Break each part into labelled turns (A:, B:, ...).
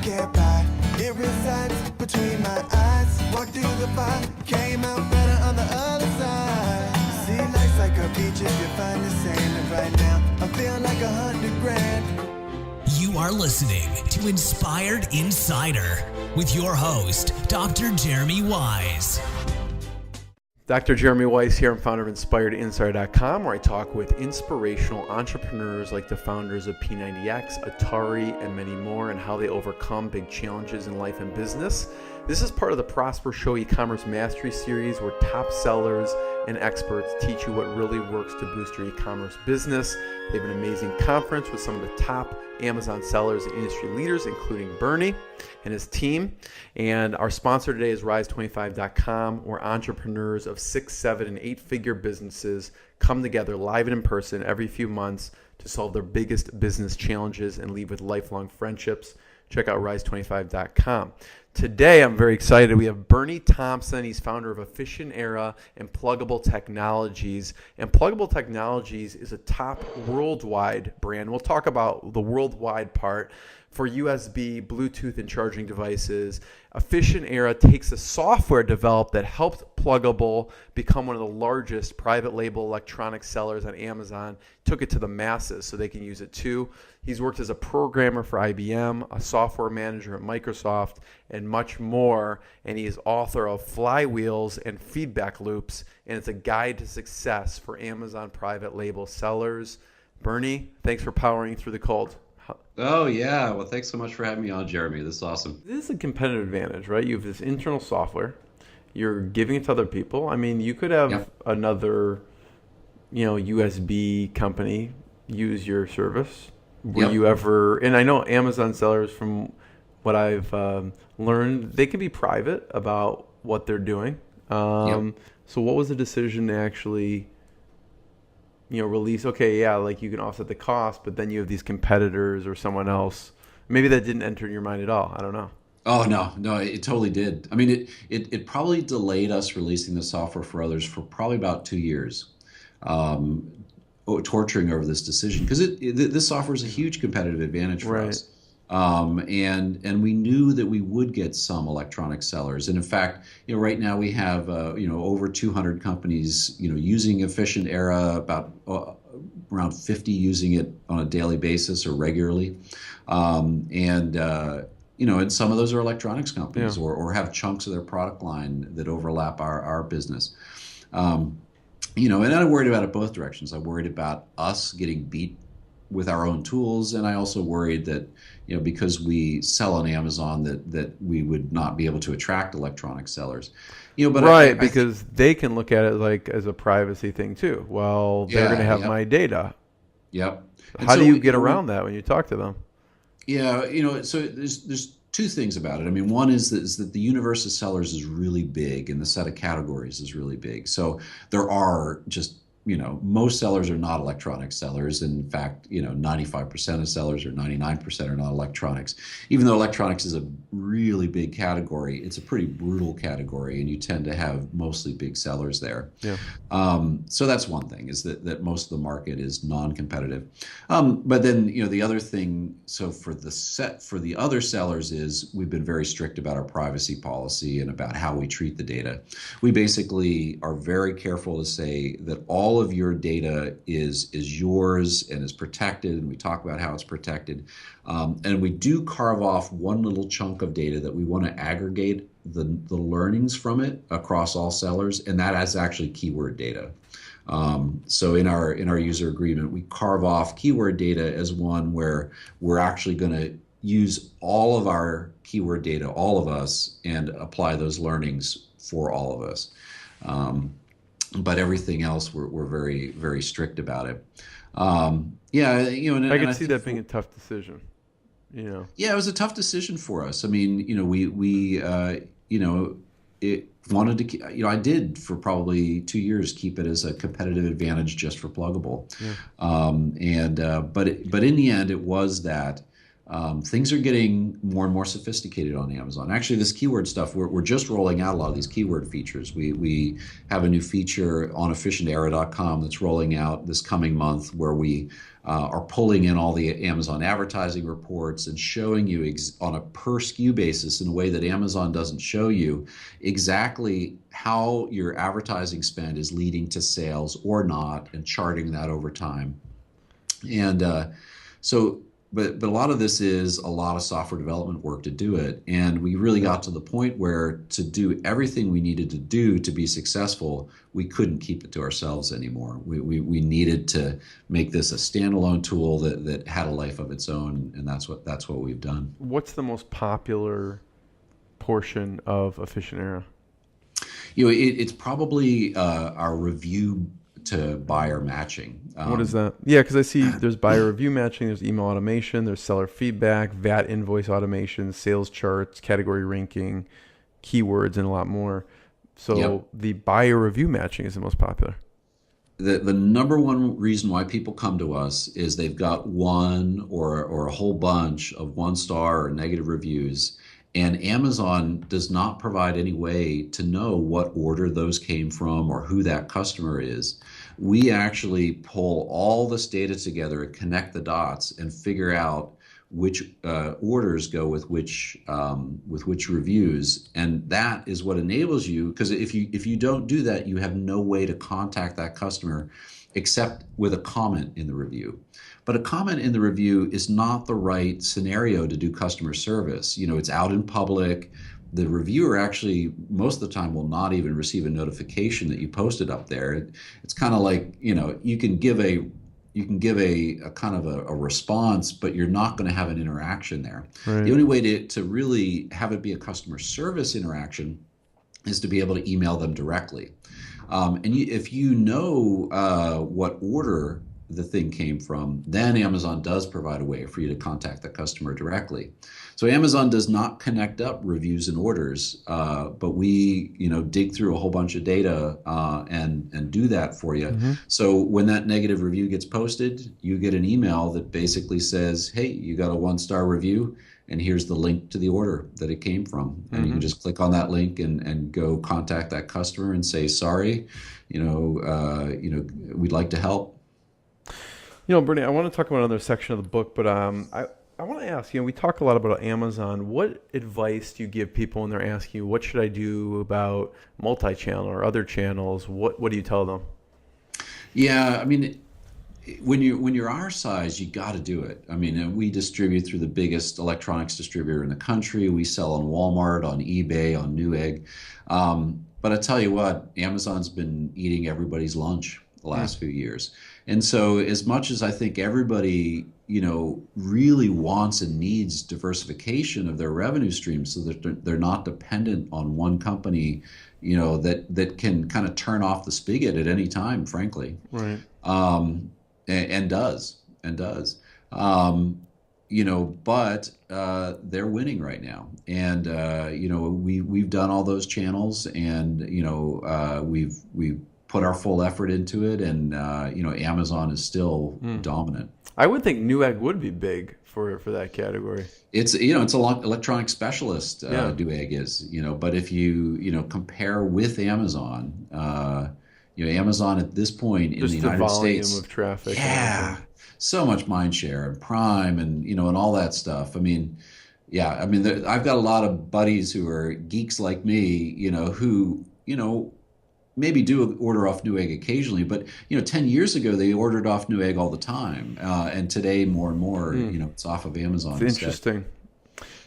A: can't buy. It resides between my eyes. Walked through the fire, came out better on the other side. See, life's like a beach if you find the sand. And right now, I feel like 100 grand.
B: You are listening to Inspired Insider with your host, Dr. Jeremy Wise.
C: Dr. Jeremy Weiss here. I'm founder of InspiredInsider.com, where I talk with inspirational entrepreneurs like the founders of P90X, Atari, and many more, and how they overcome big challenges in life and business. This is part of the Prosper Show e-commerce mastery series, where top sellers and experts teach you what really works to boost your e-commerce business. They have an amazing conference with some of the top Amazon sellers and industry leaders, including Bernie and his team. And our sponsor today is Rise25.com, where entrepreneurs of 6, 7, and 8-figure businesses come together live and in person every few months to solve their biggest business challenges and leave with lifelong friendships. Check out Rise25.com. Today, I'm very excited. We have Bernie Thompson. He's founder of Efficient Era and Pluggable Technologies. And Pluggable Technologies is a top worldwide brand. We'll talk about the worldwide part for USB, Bluetooth, and charging devices. Efficient Era takes a software developed that helped Pluggable become one of the largest private label electronic sellers on Amazon, took it to the masses so they can use it too. He's worked as a programmer for IBM, a software manager at Microsoft, and much more. And he is author of Flywheels and Feedback Loops, and it's a guide to success for Amazon private label sellers. Bernie, thanks for powering through the cold.
D: Oh, yeah. Well, thanks so much for having me on, Jeremy. This is awesome.
C: This is a competitive advantage, right? You have this internal software. You're giving it to other people. I mean, you could have another, USB company use your service. Were you ever, and I know Amazon sellers, from what I've learned, they can be private about what they're doing. So what was the decision to actually release, like you can offset the cost, but then you have these competitors or someone else. Maybe that didn't enter in your mind at all. I don't know.
D: Oh, no, it totally did. I mean, it probably delayed us releasing the software for others for probably about 2 years, torturing over this decision, because this software is a huge competitive advantage for us. And we knew that we would get some electronic sellers. And in fact, right now we have, over 200 companies, using Efficient Era, about around 50 using it on a daily basis or regularly. And some of those are electronics companies or have chunks of their product line that overlap our business. And I'm worried about it both directions. I'm worried about us getting beat with our own tools, and I also worried that because we sell on Amazon that we would not be able to attract electronic sellers. But
C: because they can look at it like as a privacy thing too. Well, they're going to have my data.
D: Yep.
C: How do you get around that when you talk to them?
D: Yeah, so there's two things about it. I mean, one is that the universe of sellers is really big, and the set of categories is really big. So there are just most sellers are not electronic sellers. In fact, 95% of sellers or 99% are not electronics. Even though electronics is a really big category, it's a pretty brutal category, and you tend to have mostly big sellers there. Yeah. So that's one thing, is that most of the market is non-competitive. But then, the other thing, so for the other sellers, is we've been very strict about our privacy policy and about how we treat the data. We basically are very careful to say that all of your data is yours and is protected, and we talk about how it's protected. And we do carve off one little chunk of data that we want to aggregate the learnings from it across all sellers, and that is actually keyword data. So in our user agreement, we carve off keyword data as one where we're actually going to use all of our keyword data, all of us, and apply those learnings for all of us. But everything else, we're very, very strict about it. And
C: I could see that being a tough decision.
D: Yeah, it was a tough decision for us. I mean, it wanted to. I did for probably 2 years keep it as a competitive advantage just for Pluggable. Yeah. But in the end, it was that things are getting more and more sophisticated on Amazon. Actually, this keyword stuff, we're just rolling out a lot of these keyword features. We have a new feature on efficientera.com that's rolling out this coming month where we are pulling in all the Amazon advertising reports and showing you on a per SKU basis in a way that Amazon doesn't show you exactly how your advertising spend is leading to sales or not, and charting that over time. And but a lot of this is a lot of software development work to do it. And we really got to the point where to do everything we needed to do to be successful, we couldn't keep it to ourselves anymore. We needed to make this a standalone tool that had a life of its own, and that's what we've done.
C: What's the most popular portion of Efficient Era?
D: It's probably our review to buyer matching.
C: What is that? Yeah, because I see there's buyer review matching, there's email automation, there's seller feedback, VAT invoice automation, sales charts, category ranking, keywords, and a lot more. So the buyer review matching is the most popular.
D: The number one reason why people come to us is they've got one or a whole bunch of 1-star or negative reviews, and Amazon does not provide any way to know what order those came from or who that customer is. We actually pull all this data together and connect the dots and figure out which orders go with which reviews, and that is what enables you. Because if you don't do that, you have no way to contact that customer except with a comment in the review. But a comment in the review is not the right scenario to do customer service. It's out in public. The reviewer actually most of the time will not even receive a notification that you posted up there. It's kind of like, you can give a kind of a response, but you're not going to have an interaction there. Right. The only way to really have it be a customer service interaction is to be able to email them directly. If you know what order the thing came from, then Amazon does provide a way for you to contact the customer directly. So Amazon does not connect up reviews and orders, but we dig through a whole bunch of data and do that for you. Mm-hmm. So when that negative review gets posted, you get an email that basically says, hey, you got a 1-star review, and here's the link to the order that it came from. And you can just click on that link and go contact that customer and say, sorry, we'd like to help.
C: Bernie, I want to talk about another section of the book, but I want to ask, we talk a lot about Amazon. What advice do you give people when they're asking you, what should I do about multi-channel or other channels? What do you tell them?
D: Yeah, I mean, when you're our size, you got to do it. I mean, we distribute through the biggest electronics distributor in the country. We sell on Walmart, on eBay, on Newegg. But I tell you what, Amazon's been eating everybody's lunch the last few years. And so as much as I think everybody, really wants and needs diversification of their revenue streams so that they're not dependent on one company, that can kind of turn off the spigot at any time, frankly. Right. And does. But they're winning right now. And, we've done all those channels, and, we've put our full effort into it, and Amazon is still dominant.
C: I would think Newegg would be big for that category.
D: It's it's a electronic specialist. Newegg is, but if you compare with Amazon, Amazon at this point in the United States,
C: volume of traffic,
D: so much mind share and Prime and and all that stuff. I mean, I've got a lot of buddies who are geeks like me, who maybe do order off Newegg occasionally, but 10 years ago they ordered off Newegg all the time, and today more and more, it's off of Amazon.
C: It's interesting.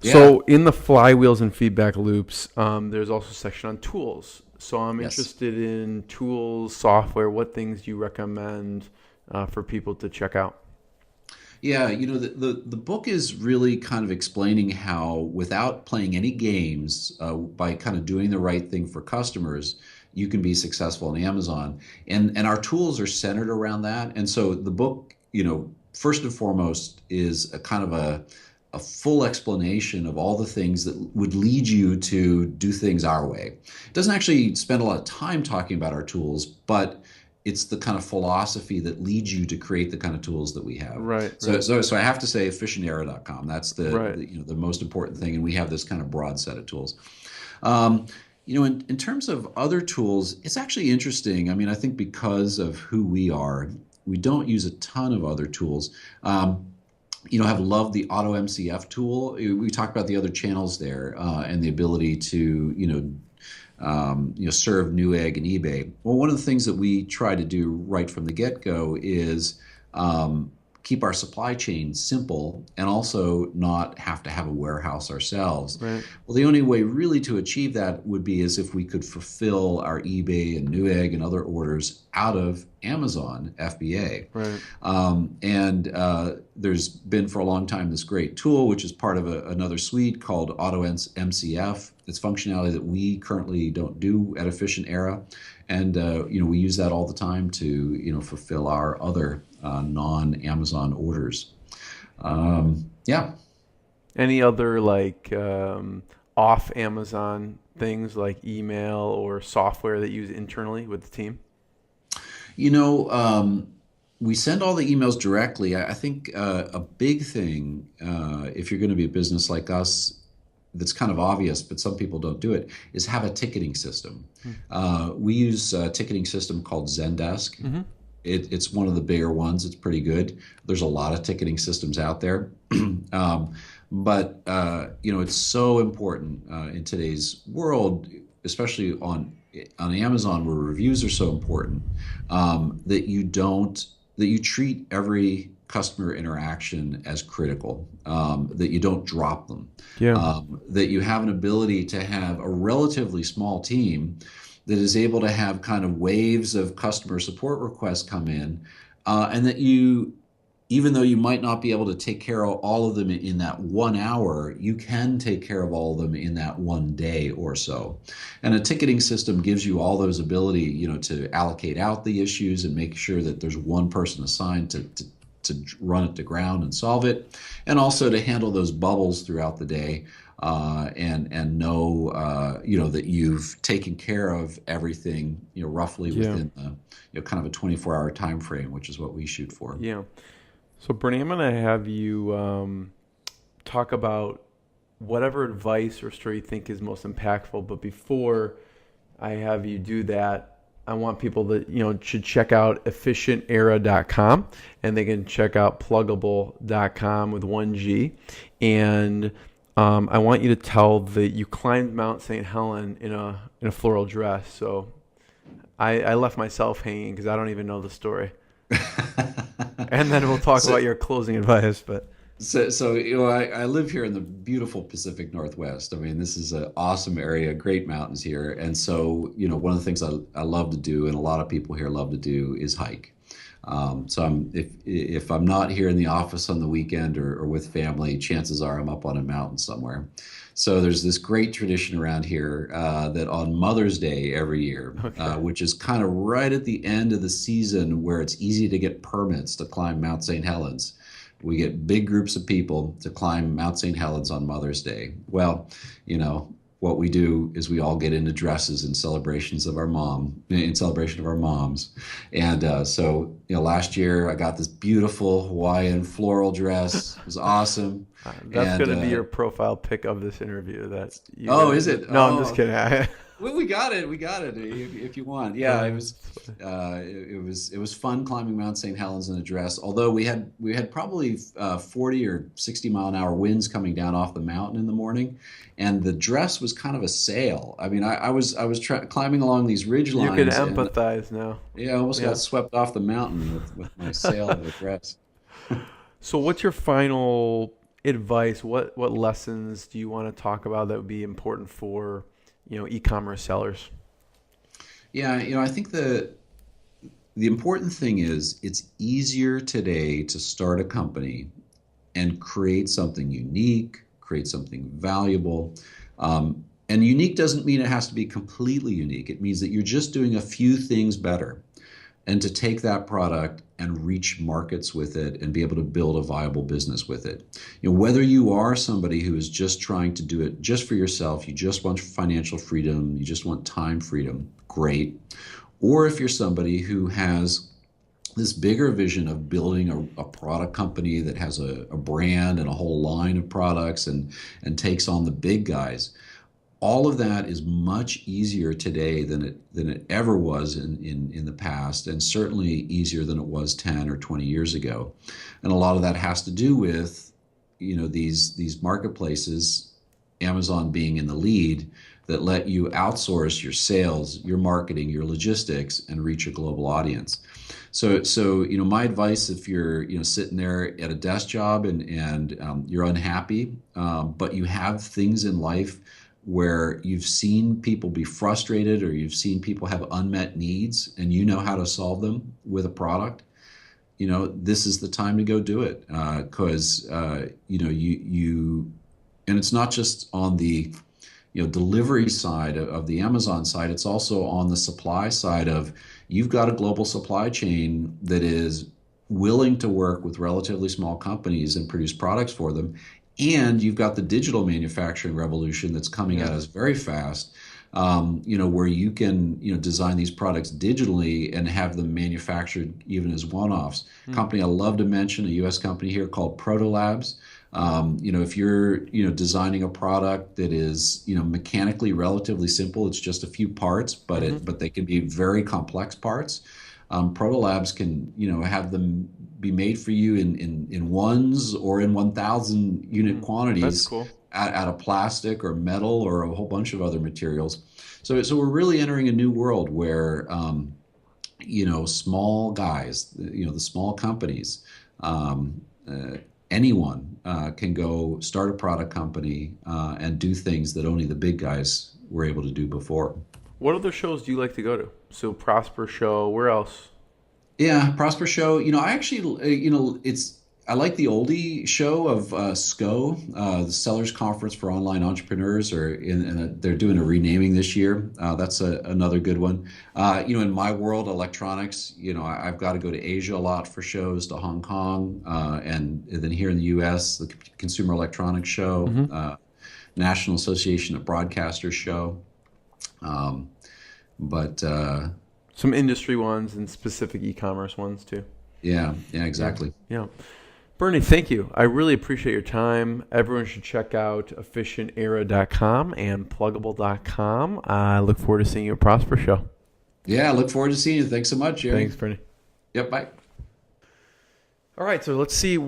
C: Yeah. So in the flywheels and feedback loops, there's also a section on tools. So I'm interested in tools, software. What things do you recommend for people to check out?
D: Yeah, the book is really kind of explaining how, without playing any games, by kind of doing the right thing for customers, you can be successful on Amazon. And our tools are centered around that. And so the book, first and foremost, is a kind of a full explanation of all the things that would lead you to do things our way. It doesn't actually spend a lot of time talking about our tools, but it's the kind of philosophy that leads you to create the kind of tools that we have.
C: Right.
D: So I have to say efficientera.com. That's
C: Right.
D: the most important thing, and we have this kind of broad set of tools. In terms of other tools, it's actually interesting. I mean, I think because of who we are, we don't use a ton of other tools. Have loved the Auto MCF tool. We talked about the other channels there, and the ability to, serve Newegg and eBay. Well, one of the things that we try to do right from the get-go is keep our supply chain simple and also not have to have a warehouse ourselves.
C: Right.
D: Well, the only way really to achieve that would be as if we could fulfill our eBay and Newegg and other orders out of Amazon FBA.
C: Right.
D: There's been for a long time this great tool, which is part of another suite called Auto MCF. It's functionality that we currently don't do at Efficient Era. And we use that all the time to fulfill our other non-Amazon orders.
C: Any other off Amazon things like email or software that you use internally with the team?
D: We send all the emails directly. I think a big thing, if you're going to be a business like us, that's kind of obvious, but some people don't do it, is have a ticketing system. We use a ticketing system called Zendesk.
C: Mm-hmm.
D: It's one of the bigger ones. It's pretty good. There's a lot of ticketing systems out there. But it's so important in today's world, especially on Amazon, where reviews are so important, that you treat every customer interaction as critical, that you don't drop them, that you have an ability to have a relatively small team that is able to have kind of waves of customer support requests come in, and that you, even though you might not be able to take care of all of them in that 1 hour, you can take care of all of them in that 1 day or so. And a ticketing system gives you all those ability, to allocate out the issues and make sure that there's one person assigned to run it to ground and solve it, and also to handle those bubbles throughout the day, and know that you've taken care of everything roughly within kind of a 24-hour time frame, which is what we shoot for.
C: Yeah. So Bernie, I'm going to have you talk about whatever advice or story you think is most impactful. But before I have you do that, I want people that should check out efficientera.com, and they can check out Plugable.com with 1G. And I want you to tell that you climbed Mount St. Helen in a floral dress. So I left myself hanging because I don't even know the story. And then we'll talk about your closing advice. But
D: I live here in the beautiful Pacific Northwest. I mean, this is an awesome area, great mountains here. And so, one of the things I love to do, and a lot of people here love to do, is hike. So if I'm not here in the office on the weekend or with family, chances are I'm up on a mountain somewhere. So there's this great tradition around here that on Mother's Day every year, which is kind of right at the end of the season where it's easy to get permits to climb Mount St. Helens, we get big groups of people to climb Mount St. Helens on Mother's Day. Well, what we do is we all get into dresses in celebration of our moms. And so last year I got this beautiful Hawaiian floral dress. It was awesome.
C: That's going to be your profile pic of this interview.
D: Is it?
C: No, I'm just kidding.
D: Well, we got it if you want. Yeah, it was fun climbing Mount St. Helens in a dress. Although we had probably 40 or 60 mile an hour winds coming down off the mountain in the morning, and the dress was kind of a sail. I mean, I was climbing along these ridge lines.
C: You can empathize now.
D: Yeah, I almost got swept off the mountain with my sail of the dress.
C: So, what's your final advice? What lessons do you want to talk about that would be important for e-commerce sellers?
D: Yeah, I think the important thing is it's easier today to start a company and create something unique, create something valuable. And unique doesn't mean it has to be completely unique. It means that you're just doing a few things better, and to take that product and reach markets with it and be able to build a viable business with it. Whether you are somebody who is just trying to do it just for yourself, you just want financial freedom, you just want time freedom, great. or if you're somebody who has this bigger vision of building a product company that has a brand and a whole line of products and takes on the big guys. All of that is much easier today than it ever was in the past, and certainly easier than it was 10 or 20 years ago. And a lot of that has to do with, these marketplaces, Amazon being in the lead, that let you outsource your sales, your marketing, your logistics, and reach a global audience. So my advice, if you're sitting there at a desk job and you're unhappy, but you have things in life where you've seen people be frustrated, or you've seen people have unmet needs, and you know how to solve them with a product, this is the time to go do it. Because you and it's not just on the delivery side of the Amazon side. It's also on the supply side of, you've got a global supply chain that is willing to work with relatively small companies and produce products for them. And you've got the digital manufacturing revolution that's coming at us very fast, where you can, design these products digitally and have them manufactured even as one-offs. Company I love to mention, a U.S. company here called Protolabs. If you're, designing a product that is, mechanically relatively simple, it's just a few parts, but they can be very complex parts. Protolabs can, have them be made for you in ones or in 1,000 unit quantities.
C: That's cool.
D: Out of plastic or metal or a whole bunch of other materials. So we're really entering a new world where, small guys, the small companies, anyone can go start a product company and do things that only the big guys were able to do before.
C: What other shows do you like to go to? So Prosper Show, where else?
D: Yeah, Prosper Show. I actually, I like the oldie show of SCO, the Sellers Conference for Online Entrepreneurs, they're doing a renaming this year. That's another good one. In my world, electronics, I've got to go to Asia a lot for shows, to Hong Kong, and then here in the U.S., the Consumer Electronics Show, National Association of Broadcasters Show.
C: Some industry ones and specific e-commerce ones too.
D: Yeah, exactly.
C: Yeah. Bernie, thank you. I really appreciate your time. Everyone should check out efficientera.com and Plugable.com. I look forward to seeing you at Prosper Show.
D: Yeah, I look forward to seeing you. Thanks so much, Jerry.
C: Thanks, Bernie.
D: Yep, bye.
C: All right, so let's see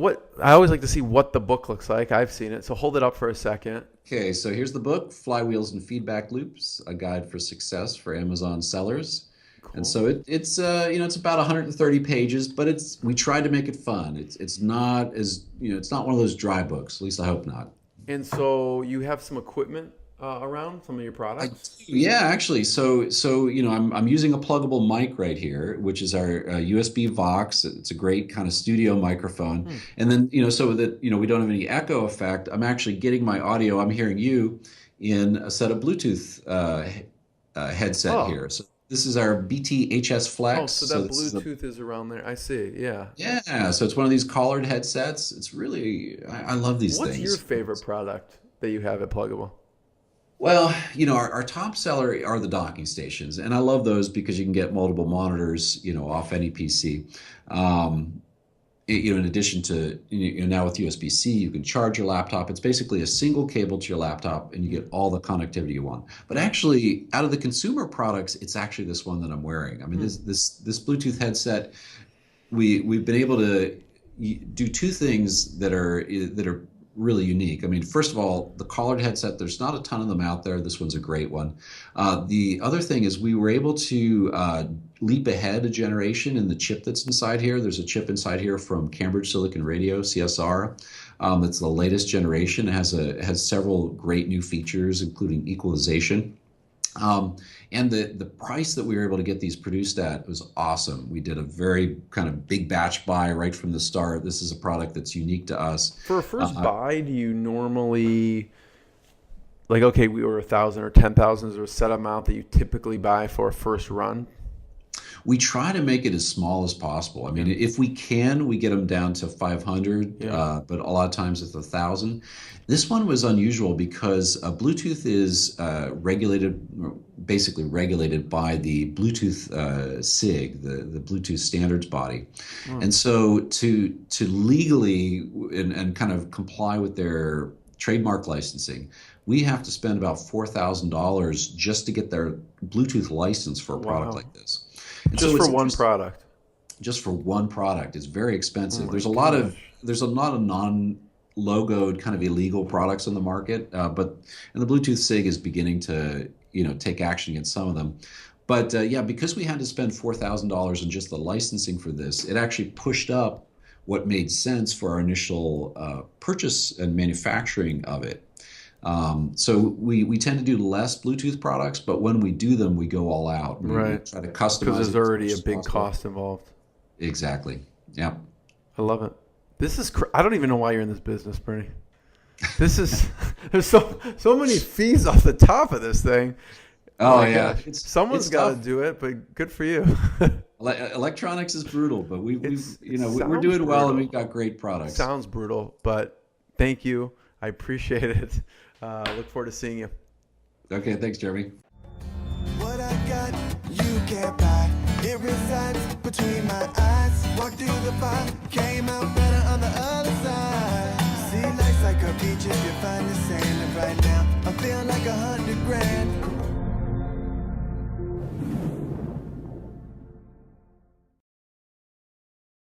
C: I always like to see what the book looks like. I've seen it, so hold it up for a second.
D: Okay, so here's the book, Flywheels and Feedback Loops, a guide for success for Amazon sellers. Cool. And so it's it's about 130 pages, but we tried to make it fun. It's not as it's not one of those dry books. At least I hope not.
C: And so you have some equipment around, some of your products?
D: Yeah, actually. So I'm using a pluggable mic right here, which is our USB Vox. It's a great kind of studio microphone. And then so that we don't have any echo effect, I'm actually getting my audio. I'm hearing you in a set of Bluetooth headset here. So this is our BT-HS Flex.
C: Oh, so that Bluetooth is around there. I see, yeah.
D: Yeah, so it's one of these collared headsets. It's really, I love these things.
C: What's your favorite product that you have at Pluggable?
D: Well, our top seller are the docking stations, and I love those because you can get multiple monitors, off any PC. In addition to, now with USB-C, you can charge your laptop. It's basically a single cable to your laptop, and you get all the connectivity you want. But actually, out of the consumer products, it's actually this one that I'm wearing. I mean, this Bluetooth headset, we've been able to do two things that are really unique. I mean, first of all, the collared headset, there's not a ton of them out there. This one's a great one. The other thing is we were able to leap ahead a generation in the chip that's inside here. There's a chip inside here from Cambridge Silicon Radio, CSR. That's the latest generation. It has several great new features, including equalization. And the price that we were able to get these produced at was awesome. We did a very kind of big batch buy right from the start. This is a product that's unique to us.
C: For a first buy, do you normally, we were 1,000 or 10,000, is there a set amount that you typically buy for a first run?
D: We try to make it as small as possible. I mean, if we can, we get them down to 500, but a lot of times it's 1,000. This one was unusual because Bluetooth is basically regulated by the Bluetooth SIG, the Bluetooth standards body. And so to legally and kind of comply with their trademark licensing, we have to spend about $4,000 just to get their Bluetooth license for a product like this. And
C: just
D: so
C: for one product.
D: Just for one product, it's very expensive.
C: Oh
D: there's a lot of non-logoed kind of illegal products on the market, and the Bluetooth SIG is beginning to take action against some of them. But because we had to spend $4,000 on just the licensing for this, it actually pushed up what made sense for our initial purchase and manufacturing of it. So we tend to do less Bluetooth products, but when we do them, we go all out. We try to customize
C: because there's already a big cost involved.
D: Exactly. Yeah.
C: I love it. This is I don't even know why you're in this business, Bernie. This is there's so many fees off the top of this thing.
D: Oh yeah.
C: Someone's got to do it, but good for you.
D: Electronics is brutal, but we're doing well, and we've got great products.
C: Sounds brutal, but thank you. I appreciate it. Look forward to seeing you.
D: Okay, thanks, Jeremy.
A: What I got, you can't buy. It resides between my eyes. Walked through the fire, came out better on the other side. See, life's like a beach if you find